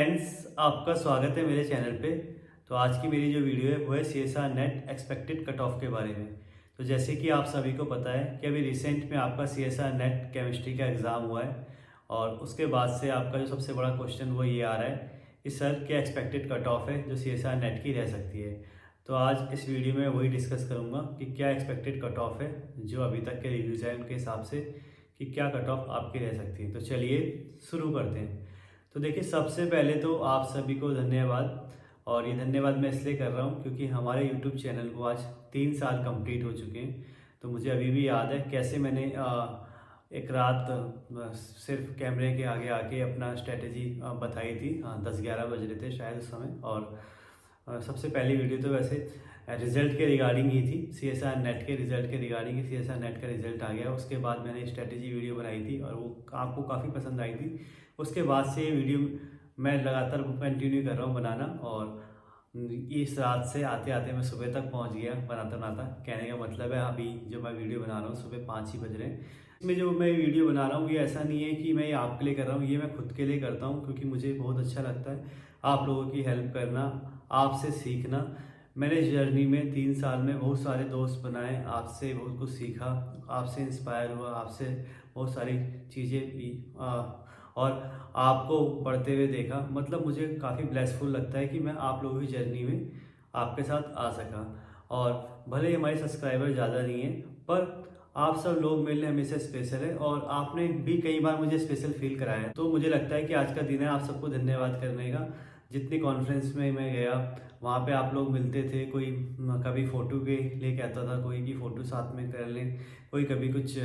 Friends, आपका स्वागत है मेरे चैनल पे। तो आज की मेरी जो वीडियो है वो है CSR net expected cut off के बारे में। तो जैसे कि आप सभी को पता है कि अभी रिसेंट में आपका सीएसआर नेट केमिस्ट्री का एग्ज़ाम हुआ है और उसके बाद से आपका जो सबसे बड़ा क्वेश्चन वो ये आ रहा है कि सर क्या एक्सपेक्टेड कट ऑफ है जो सीएसआर नेट की रह सकती है। तो आज इस वीडियो में वही डिस्कस करूँगा कि क्या एक्सपेक्टेड कट ऑफ है जो अभी तक के रिव्यूज़ हैं उनके हिसाब से कि क्या कट ऑफ आपकी रह सकती है। तो चलिए शुरू करते हैं। तो देखिए, सबसे पहले तो आप सभी को धन्यवाद। और ये धन्यवाद मैं इसलिए कर रहा हूँ क्योंकि हमारे यूट्यूब चैनल को आज 3 साल कंप्लीट हो चुके हैं। तो मुझे अभी भी याद है कैसे मैंने एक रात सिर्फ कैमरे के आगे आके अपना स्ट्रेटेजी बताई थी। 10-11 बज रहे थे शायद उस समय। और सबसे पहली वीडियो तो वैसे रिज़ल्ट के रिगार्डिंग ही थी, सीएसआर नेट के रिज़ल्ट के रिगार्डिंग ही। सीएसआर नेट का रिज़ल्ट आ गया, उसके बाद मैंने स्ट्रेटेजी वीडियो बनाई थी और वो आपको काफ़ी पसंद आई थी। उसके बाद से ये वीडियो मैं लगातार कंटिन्यू कर रहा हूँ बनाना। और इस रात से आते आते मैं सुबह तक पहुँच गया बनाता बनाता। कहने का मतलब है अभी जो मैं वीडियो बना रहा हूँ सुबह 5 ही बज रहे हैं। इसमें जो मैं वीडियो बना रहा हूँ ये ऐसा नहीं है कि मैं ये आपके लिए कर रहा हूँ, ये मैं खुद के लिए करता हूँ क्योंकि मुझे बहुत अच्छा लगता है आप लोगों की हेल्प करना, आपसे सीखना। मैंने इस जर्नी में 3 साल में बहुत सारे दोस्त बनाए, आपसे बहुत कुछ सीखा, आपसे इंस्पायर हुआ, आपसे बहुत सारी चीज़ें भी और आपको पढ़ते हुए देखा। मतलब मुझे काफ़ी ब्लेसफुल लगता है कि मैं आप लोगों की जर्नी में आपके साथ आ सका। और भले ही हमारे सब्सक्राइबर ज़्यादा नहीं हैं पर आप सब लोग मेरे लिए हमेशा स्पेशल है और आपने भी कई बार मुझे स्पेशल फील कराया है। तो मुझे लगता है कि आज का दिन है आप सबको धन्यवाद करने का। जितनी कॉन्फ्रेंस में मैं गया वहाँ पे आप लोग मिलते थे, कोई कभी फ़ोटो के लिए कहता था, कोई की फ़ोटो साथ में कर लें, कोई कभी कुछ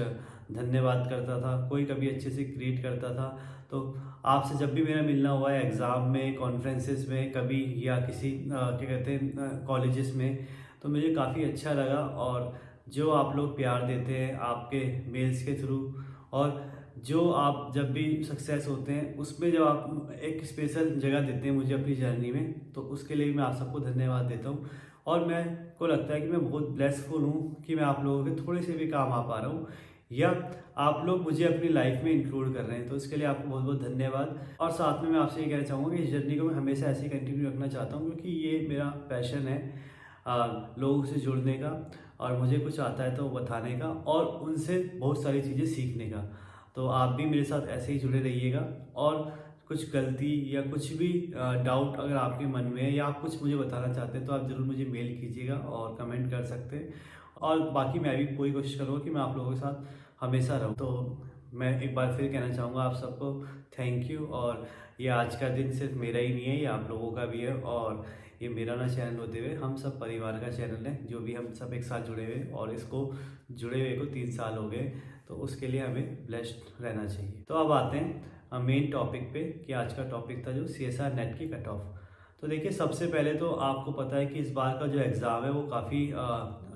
धन्यवाद करता था, कोई कभी अच्छे से ग्रीट करता था। तो आपसे जब भी मेरा मिलना हुआ है एग्ज़ाम में, कॉन्फ्रेंसेस में कभी या किसी क्या कहते हैं कॉलेजेस में, तो मुझे काफ़ी अच्छा लगा। और जो आप लोग प्यार देते हैं आपके मेल्स के थ्रू और जो आप जब भी सक्सेस होते हैं उसमें जब आप एक स्पेशल जगह देते हैं मुझे अपनी जर्नी में, तो उसके लिए मैं आप सबको धन्यवाद देता हूँ। और मैं को लगता है कि मैं बहुत ब्लेसफुल हूँ कि मैं आप लोगों के थोड़े से भी काम आ पा रहा हूँ या आप लोग मुझे अपनी लाइफ में इंक्लूड कर रहे हैं। तो इसके लिए आपको बहुत बहुत धन्यवाद। और साथ में मैं आपसे ये कहना चाहूँगा कि इस जर्नी को मैं हमेशा ऐसे ही कंटिन्यू रखना चाहता हूँ क्योंकि ये मेरा पैशन है लोगों से जुड़ने का और मुझे कुछ आता है तो बताने का और उनसे बहुत सारी चीज़ें सीखने का। तो आप भी मेरे साथ ऐसे ही जुड़े रहिएगा। और कुछ गलती या कुछ भी डाउट अगर आपके मन में है या आप कुछ मुझे बताना चाहते हैं तो आप ज़रूर मुझे मेल कीजिएगा और कमेंट कर सकते हैं। और बाकी मैं भी पूरी कोशिश करूँगा कि मैं आप लोगों के साथ हमेशा रहूँ। तो मैं एक बार फिर कहना चाहूँगा आप सबको थैंक यू। और ये आज का दिन सिर्फ मेरा ही नहीं है, ये आप लोगों का भी है। और ये मेरा ना चैनल होते हुए हम सब परिवार का चैनल है जो भी हम सब एक साथ जुड़े हुए और इसको जुड़े हुए को 3 साल हो गए। तो उसके लिए हमें ब्लेस्ड रहना चाहिए। तो अब आते हैं मेन टॉपिक पे कि आज का टॉपिक था जो सीएसआर नेट की कट ऑफ। तो देखिए, सबसे पहले तो आपको पता है कि इस बार का जो एग्ज़ाम है वो काफ़ी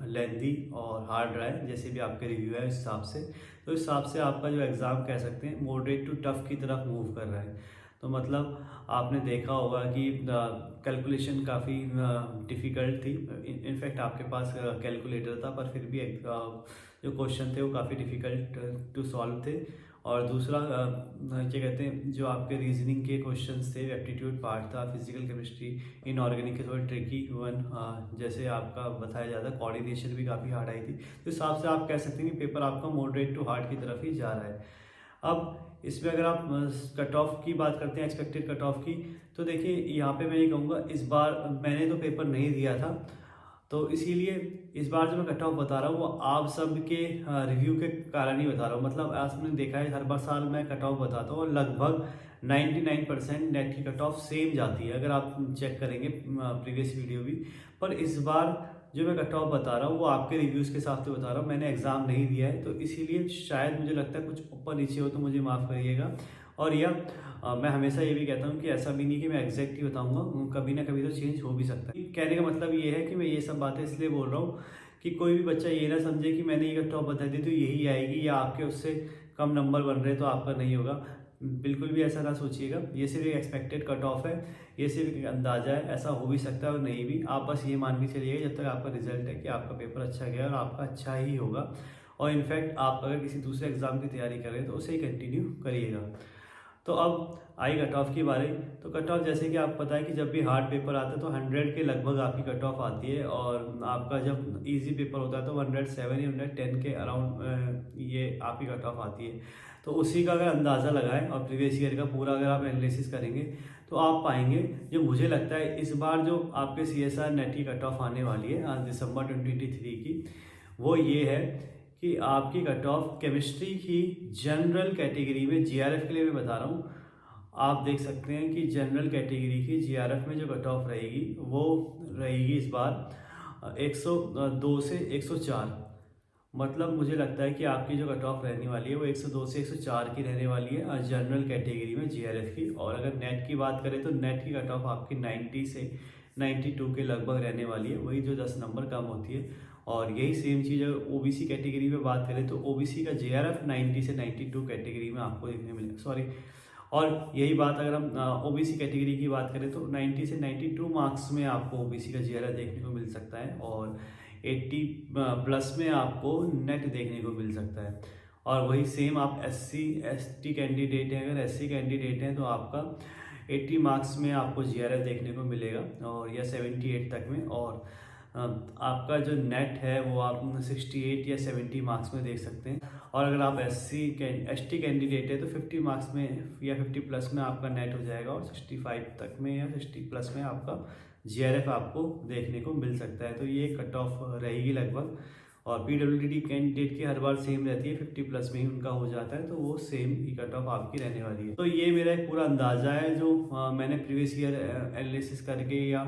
लेंदी और हार्ड रहा है, जैसे भी आपके रिव्यू है इस हिसाब से। तो इस हिसाब से आपका जो एग्ज़ाम कह सकते हैं मॉडरेट टू टफ की तरफ मूव कर रहा है। तो मतलब आपने देखा होगा कि कैलकुलेशन काफ़ी डिफ़िकल्ट थी। इनफैक्ट आपके पास कैलकुलेटर था पर फिर भी जो क्वेश्चन थे वो काफ़ी डिफ़िकल्ट टू सॉल्व थे। और दूसरा क्या कहते हैं जो आपके रीजनिंग के क्वेश्चंस थे, एप्टीट्यूड पार्ट था, फिजिकल केमिस्ट्री, इनऑर्गेनिक के थोड़े ट्रिकी वन, जैसे आपका बताया जाता है कोऑर्डिनेशन भी काफ़ी हार्ड आई थी। तो इस हिसाब से आप कह सकते हैं कि पेपर आपका मॉडरेट टू हार्ड की तरफ ही जा रहा है। अब इसमें अगर आप कट ऑफ की बात करते हैं, एक्सपेक्टेड कट ऑफ की, तो देखिए यहाँ पे मैं ये कहूँगा इस बार मैंने तो पेपर नहीं दिया था तो इसीलिए इस बार जो मैं कट ऑफ बता रहा हूँ वो आप सब के रिव्यू के कारण ही बता रहा हूँ। मतलब आपने देखा है हर बार साल मैं कट ऑफ बताता हूँ और लगभग 99% नेट की कट ऑफ सेम जाती है अगर आप चेक करेंगे प्रीवियस वीडियो भी। पर इस बार जो मैं कट ऑफ बता रहा हूँ वो आपके रिव्यूज़ के हिसाब से बता रहा हूँ, मैंने एग्ज़ाम नहीं दिया है तो इसीलिए शायद मुझे लगता है कुछ ऊपर नीचे हो तो मुझे माफ़ करिएगा। और यह मैं हमेशा ये भी कहता हूँ कि ऐसा भी नहीं कि मैं एग्जैक्ट ही बताऊँगा, कभी ना कभी तो चेंज हो भी सकता है। कहने का मतलब ये है कि मैं ये सब बातें इसलिए बोल रहा हूँ कि कोई भी बच्चा ये ना समझे कि मैंने ये टॉप बता दी तो यही आएगी या आपके उससे कम नंबर बन रहे तो आपका नहीं होगा। बिल्कुल भी ऐसा ना सोचिएगा, ये सिर्फ एक एक्सपेक्टेड कट ऑफ है, ये सिर्फ एक अंदाजा है, ऐसा हो भी सकता है और नहीं भी। आप बस ये मान के चलिएगा जब तक आपका रिजल्ट है कि आपका पेपर अच्छा गया और आपका अच्छा ही होगा। और इनफैक्ट आप अगर किसी दूसरे एग्ज़ाम की तैयारी कर रहे हैं तो उसे ही कंटिन्यू करिएगा। तो अब आई कट ऑफ की बारी। तो कट ऑफ जैसे कि आपको पता है कि जब भी हार्ड पेपर आता है तो 100 के लगभग आपकी कट ऑफ आती है, और आपका जब इजी पेपर होता है तो 107 या 110 के अराउंड ये आपकी कट ऑफ आती है। तो उसी का अगर अंदाज़ा लगाएं और प्रीवियस ईयर का पूरा अगर आप एनालिसिस करेंगे तो आप पाएंगे, जो मुझे लगता है इस बार जो आपके CSR नेट की कट ऑफ आने वाली है आज दिसंबर 2023 की, वो ये है कि आपकी कट ऑफ केमिस्ट्री की जनरल कैटेगरी में, GRF के लिए मैं बता रहा हूँ, आप देख सकते हैं कि जनरल कैटेगरी की GRF में जो कट ऑफ रहेगी वो रहेगी इस बार 102 से 104। मतलब मुझे लगता है कि आपकी जो कट ऑफ रहने वाली है वो 102 से 104 की रहने वाली है जनरल कैटेगरी में GRF की। और अगर नेट की बात करें तो नेट की कट ऑफ आपकी 90 से 92 के लगभग रहने वाली है, वही जो 10 नंबर कम होती है। और यही सेम चीज़ अगर OBC कैटेगरी में बात करें तो OBC का GRF 90 से 92 कैटेगरी में आपको देखने मिलेगा, सॉरी। और यही बात अगर हम OBC कैटेगरी की बात करें तो 90 से 92 मार्क्स में आपको OBC का GRF देखने को मिल सकता है, और 80 प्लस में आपको नेट देखने को मिल सकता है। और वही सेम आप SC ST कैंडिडेट हैं, अगर SC कैंडिडेट हैं तो आपका 80 मार्क्स में आपको GRF देखने को मिलेगा, और या 78 तक में। और आपका जो नेट है वो आप 68 या 70 मार्क्स में देख सकते हैं। और अगर आप ST कैंडिडेट है तो 50 मार्क्स में या 50 प्लस में आपका नेट हो जाएगा, और 65 तक में या 60 प्लस में आपका GRF आपको देखने को मिल सकता है। तो ये कट ऑफ रहेगी लगभग। और PWD कैंडिडेट की हर बार सेम रहती है, 50 प्लस में ही उनका हो जाता है, तो वो सेम ही कट ऑफ आपकी रहने वाली है। तो ये मेरा एक पूरा अंदाज़ा है जो मैंने प्रीवियस ईयर एनालिसिस करके या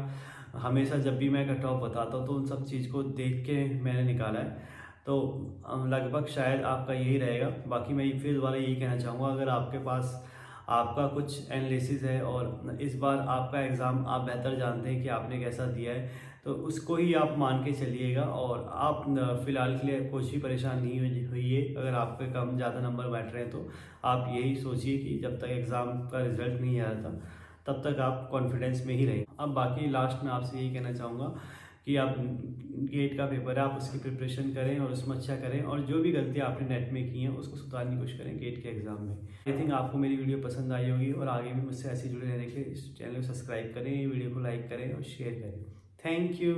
हमेशा जब भी मैं कट ऑफ बताता हूँ तो उन सब चीज़ को देख के मैंने निकाला है। तो लगभग शायद आपका यही रहेगा। बाकी मैं फिर दोबारा यही कहना चाहूँगा, अगर आपके पास आपका कुछ एनालिसिस है और इस बार आपका एग्ज़ाम आप बेहतर जानते हैं कि आपने कैसा दिया है, तो उसको ही आप मान के चलिएगा। और आप फ़िलहाल के लिए कुछ भी परेशान नहीं होइए। अगर आपके कम ज़्यादा नंबर बैठ रहे हैं तो आप यही सोचिए कि जब तक एग्ज़ाम का रिज़ल्ट नहीं आ रहा था तब तक आप कॉन्फिडेंस में ही रहें। अब बाकी लास्ट में आपसे यही कहना चाहूँगा कि आप गेट का पेपर है, आप उसकी प्रिपरेशन करें और उसमें अच्छा करें, और जो भी गलतियाँ आपने नेट में की हैं उसको सुधारने की कोशिश करें गेट के एग्ज़ाम में। आई थिंक आपको मेरी वीडियो पसंद आई होगी, और आगे भी मुझसे ऐसे जुड़े रहने के लिए इस चैनल को सब्सक्राइब करें, वीडियो को लाइक करें और शेयर करें। Thank you.